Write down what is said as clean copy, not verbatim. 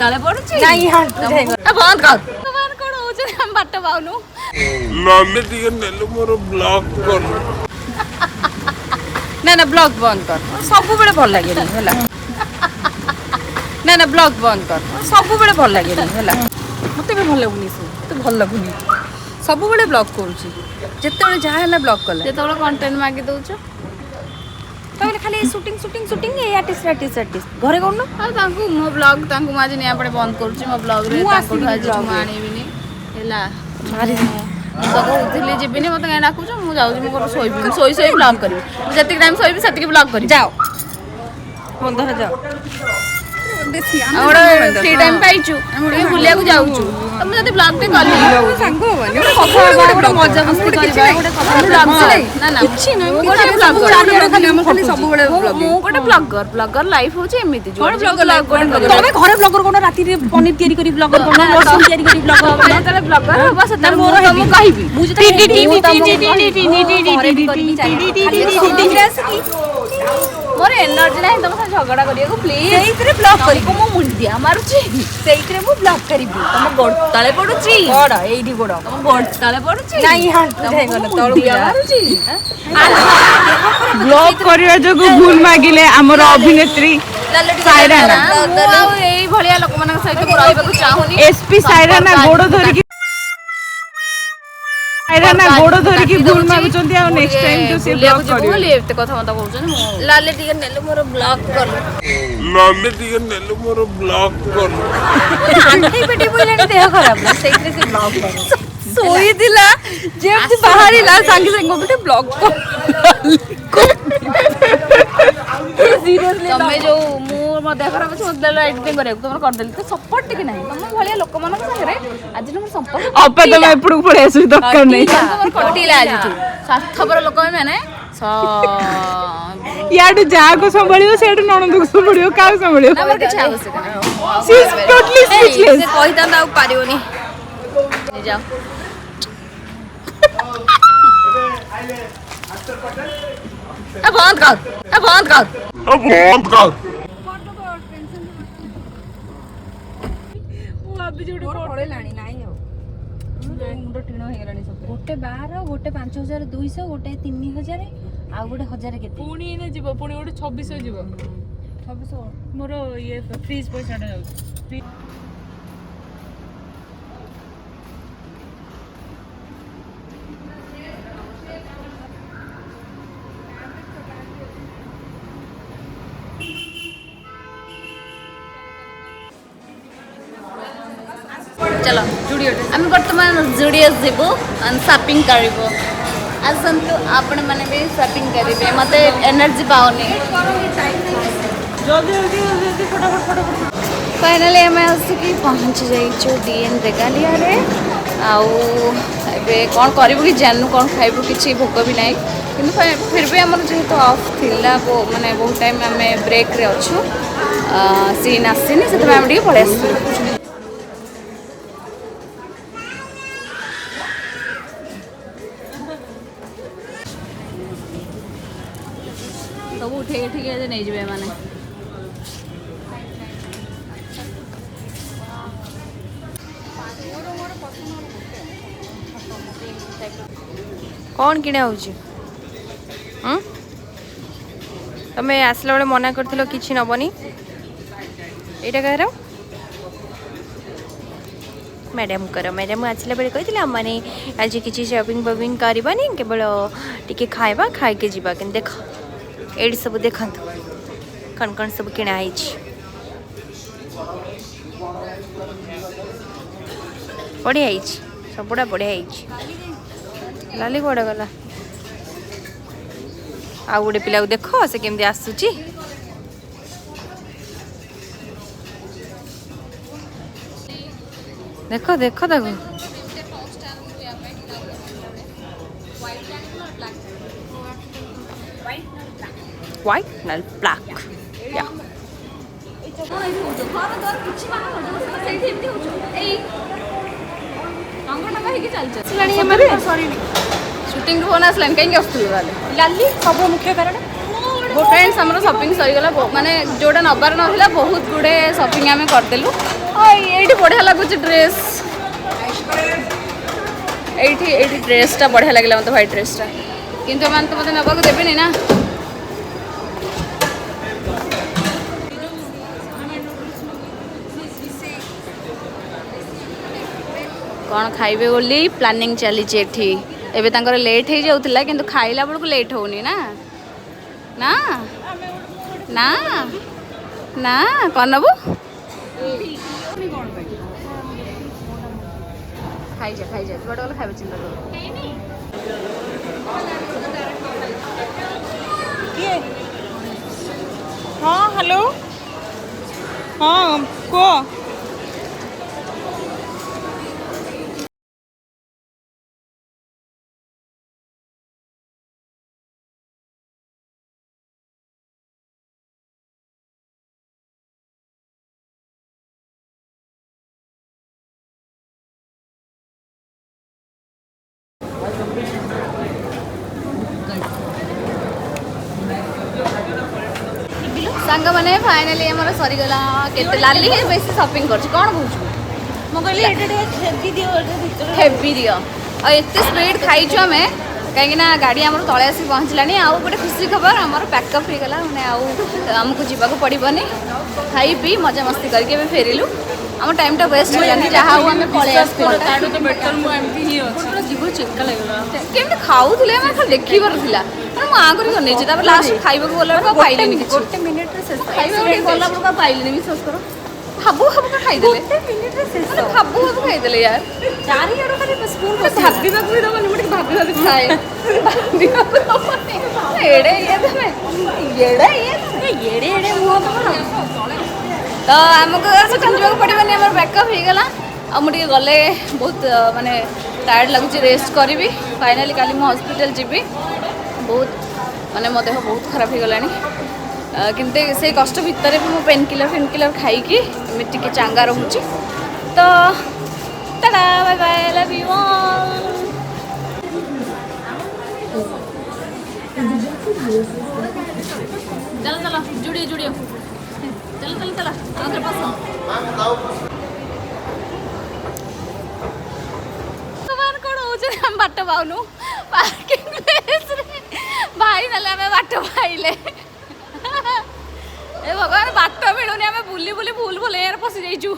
तले पड़ुची नहीं हांटू जाई बंद कर भगवान कोन हो जे हम बाट पाउनु लाले दिए नेलु मोर ब्लॉक कर ना ना ब्लॉग बंद कर सब बेले भल लागे होला ना ना ब्लॉग बंद कर सब बेले भल लागे होला मते भी भल लागुनी तो भल लागुनी सब बेले ब्लॉग करूची जत्ते बेले जा हैला ब्लॉग कला जत्ते बेले कंटेंट मागे दउछ तबले खाली shooting shooting shooting a artist घरे कोन आ तांकू मो ब्लॉग तांकू माजे निया पड़े बंद करूची मो ब्लॉग रे तांकू आज माने बिनी हैला मारी सब उठिले जेबिनी मते गाय डाकुछ मु जाउची मो कर सोइबी सोई ब्लॉग करी जत्ते टाइम सोइबी सेतिके ब्लॉग करी जाओ बंद हो जाओ और फ्री टाइम पाइछु हम रे बुलिया को जाउछु हम जति ब्लॉग पे कली संग होबनी कथा बड़ा मजा मस्ती करबा ब्लॉग ना ना कुछ नै मो गोटे ब्लॉगर खाली हम खाली सब बेले ब्लॉग मो गोटे ब्लॉगर लाइफ होचे एमिति जो ब्लॉगर तबे घरे ब्लॉगर कोन राती रे पनीर तयारी करी ब्लॉगर कोन मशरूम तयारी करी ब्लॉगर तले ब्लॉगर बस तले मोर हम कहिबी मोर एनर्जी नहीं तुम झगड़ा करियो प्लीज सेइतरे ब्लॉक करी को मो मुंडिया मारुची सेइतरे मो ब्लॉक करिबी तुम गोड तळे पडुची गोड एइडी गोड तुम गोड तळे पडुची नाही हांटू जाई गन तळु मारुची ब्लॉग करिया जगो भूल मागिले हमर अभिनेत्री सायराना एई भलिया लोक मन सहित रहबा को चाहुनी एसपी सायराना गोड धरि सायराना गोड धरि की भूल मागुचंती आ नेक्स्ट टाइम तो से ब्लॉग करियो बोले एते कथा मता कहउछन लाले दिगे नेले मोर ब्लॉक कर लाले दिए नेलु मोर ब्लॉक कर आंटी पेटी बोलेनी देह खराब ना सेइतरे से ब्लॉग कर सोई दिला जेमति बाहरी ला संगे संग गोटे ब्लॉग कर सीरियसली तमे जो मोर म देह खराब छ मदला एडिटिंग करे तुम कर देली तो सपोर्ट टिके नाही तुम भलिया लोक मन संगे आज न संपर्क अपा तो मैं एपडू पड़े आसु दक्कर नहीं तुम कटिला आज स्वार्थपर लोक माने याडू जा को संभालियो सेडू ननद को संभालियो का संभालियो नंबर के आवश्यक शी इज टोटली स्पीचलेस से कहिता ना पारियोनी जाओ बंद कर बंद कर गोटे 12 गोटे 5200 गोटे 3000 आ गोटे 1000 केते पुणी ने जीव पुणी गोटे 2600 जीव 2600 मोर ये फ्रीज पैसा जाउ चलो जुडियो आम बर्तमान जुडियो जीवु शॉपिंग करिवो आसंतु आपण माने भी शॉपिंग करिवे मते एनर्जी पाउनी जल्दी फटाफट फाइनली हमें आसिकी पहुँच जाइछु डीएन रेगालिया रे आउ एबे कोन करिवो कि जाननु कोन खाइबो किछि भोक भी नाही किंतु फिर भी हमर जेहेतु ऑफ थिला वो माने बहुत टाइम हमें ब्रेक रे अछु सीन आसीनी से हम डी पळे आसु सब उठे ठीक है नहीं जबे माने कौन किणे होची तमे आसला बेले मना करथिलो किछि नबनी एटा कहर मैडम करो मैडम आसला बेले कहिथिला माने आज किछि शॉपिंग बबिंग करबानी केवल टिके खाइबा खाइ के जीवा कि देख एडी सब देखंतु कौन कौन सब किणा आइछि बढ़िया आइछि सबुड़ा बढ़िया आइछि लाली कोड़ा गला आ गोटे पिला को देख से केमती आसुची देख देख देखो व्हाइट नल ब्लैक या शूटिंग फोन आसलानी कहीं लाली सब मुख्य कारण फ्रेंड्स आम शॉपिंग सरीगला माने जोटा नबार ना बहुत गुड़े शॉपिंग आम करदेलु ये बढ़िया लगुच ड्रेस ये ड्रेसटा बढ़िया लगे मतलब व्हाइट ड्रेसटा किंतु एम तो मत नबाक देवे ना कौन खाइबे बोली प्लानिंग चली एबे तांकर लेट हो जाउथिला किंतु खाइला बेलू लेट होनी ना ना ना ना कौन नबू खाई जा तू बड़ा खाइबे चिंता कर हाँ हेलो हाँ को सांग मैंने फाइनाली आम सरीगला केते लाली बेसी शॉपिंग कर कौन कहूँ हेवी दियो और एत स्पीड खाईचु आम कहीं गाड़ी आम तले आसी पहुँचलानी आउ गोटे खुशी खबर आम पैकअप हो गला मैंने आमको जावाक पड़ोनी खाई पी मजा मस्ती करके फेरिलु आम टाइम टा वेस्ट होलानी जहाँ आम जीव चेका लगे केमी खाऊले खाली देखी पारा मैं आगुरी कर लास्ट खाइबा गला पाइले गोटे मिनिट खाइबा गला पाइले विश्वास कर हाबू हाबू का खाईदेले हाबू हाबू खाईदेले यार चारि आड़ खाली स्पून भाबीबा भी दबनी मुझे भाबी भाबी खाए एड़े ये तमे एड़े ये एड़े मुंह तो आमको जावाक पड़ोनी आम बैकअप हो गला आ मुझे गले बहुत माने टायर्ड लगुच रेस्ट करी फाइनाली काली मु हॉस्पिटल जीवी बहुत माने मो देह बहुत खराब हो गलानी किंतु से कष्ट भितर भी पेन किलर खाई टे चांगा रोचे तो टाटा bye bye love you all चलो चलो जुड़िए चलो आगे कौन बाट पाऊनु पार्किंग प्लेस रे भाई ना आम बाट पाइले ए भगवान बाट मिलूनी आम बुली बुली भूल भूल पशि जाइचु